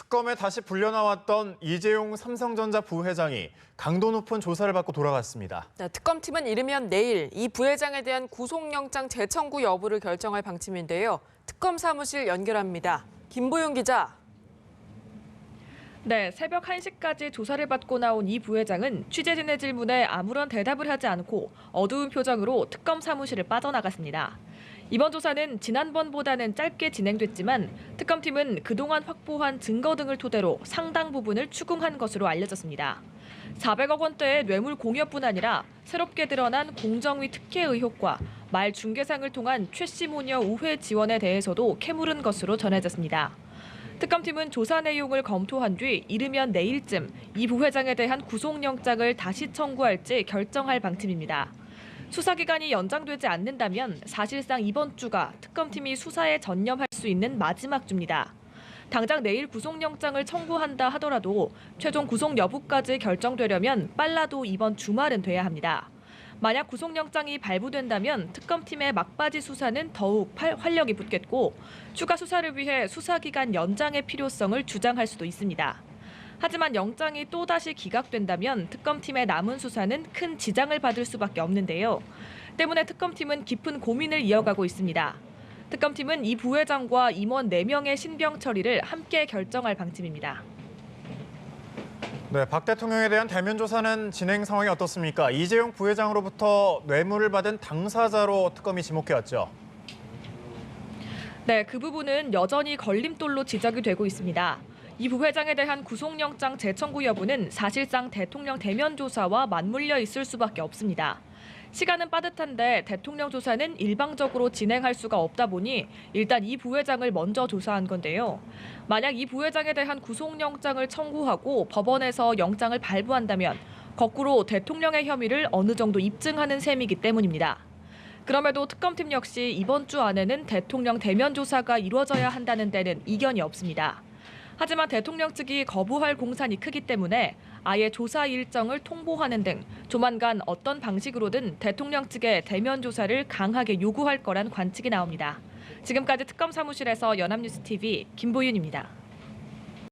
특검에 다시 불려나왔던 이재용 삼성전자 부회장이 강도 높은 조사를 받고 돌아갔습니다. 네, 특검팀은 이르면 내일 이 부회장에 대한 구속영장 재청구 여부를 결정할 방침인데요. 특검 사무실 연결합니다. 김보윤 기자. 네, 새벽 1시까지 조사를 받고 나온 이 부회장은 취재진의 질문에 아무런 대답을 하지 않고 어두운 표정으로 특검 사무실을 빠져나갔습니다. 이번 조사는 지난번보다는 짧게 진행됐지만 특검팀은 그동안 확보한 증거 등을 토대로 상당 부분을 추궁한 것으로 알려졌습니다. 400억 원대의 뇌물 공여뿐 아니라 새롭게 드러난 공정위 특혜 의혹과 말 중개상을 통한 최씨 모녀 우회 지원에 대해서도 캐물은 것으로 전해졌습니다. 특검팀은 조사 내용을 검토한 뒤 이르면 내일쯤 이 부회장에 대한 구속영장을 다시 청구할지 결정할 방침입니다. 수사기간이 연장되지 않는다면 사실상 이번 주가 특검팀이 수사에 전념할 수 있는 마지막 주입니다. 당장 내일 구속영장을 청구한다 하더라도 최종 구속 여부까지 결정되려면 빨라도 이번 주말은 돼야 합니다. 만약 구속영장이 발부된다면 특검팀의 막바지 수사는 더욱 활력이 붙겠고 추가 수사를 위해 수사기간 연장의 필요성을 주장할 수도 있습니다. 하지만 영장이 또다시 기각된다면 특검팀의 남은 수사는 큰 지장을 받을 수밖에 없는데요. 때문에 특검팀은 깊은 고민을 이어가고 있습니다. 특검팀은 이 부회장과 임원 4명의 신병 처리를 함께 결정할 방침입니다. 네, 박 대통령에 대한 대면 조사는 진행 상황이 어떻습니까? 이재용 부회장으로부터 뇌물을 받은 당사자로 특검이 지목해왔죠. 네, 그 부분은 여전히 걸림돌로 지적이 되고 있습니다. 이 부회장에 대한 구속영장 재청구 여부는 사실상 대통령 대면 조사와 맞물려 있을 수밖에 없습니다. 시간은 빠듯한데 대통령 조사는 일방적으로 진행할 수가 없다 보니 일단 이 부회장을 먼저 조사한 건데요. 만약 이 부회장에 대한 구속영장을 청구하고 법원에서 영장을 발부한다면 거꾸로 대통령의 혐의를 어느 정도 입증하는 셈이기 때문입니다. 그럼에도 특검팀 역시 이번 주 안에는 대통령 대면 조사가 이루어져야 한다는 데는 이견이 없습니다. 하지만 대통령 측이 거부할 공산이 크기 때문에 아예 조사 일정을 통보하는 등 조만간 어떤 방식으로든 대통령 측의 대면 조사를 강하게 요구할 거란 관측이 나옵니다. 지금까지 특검 사무실에서 연합뉴스TV 김보윤입니다.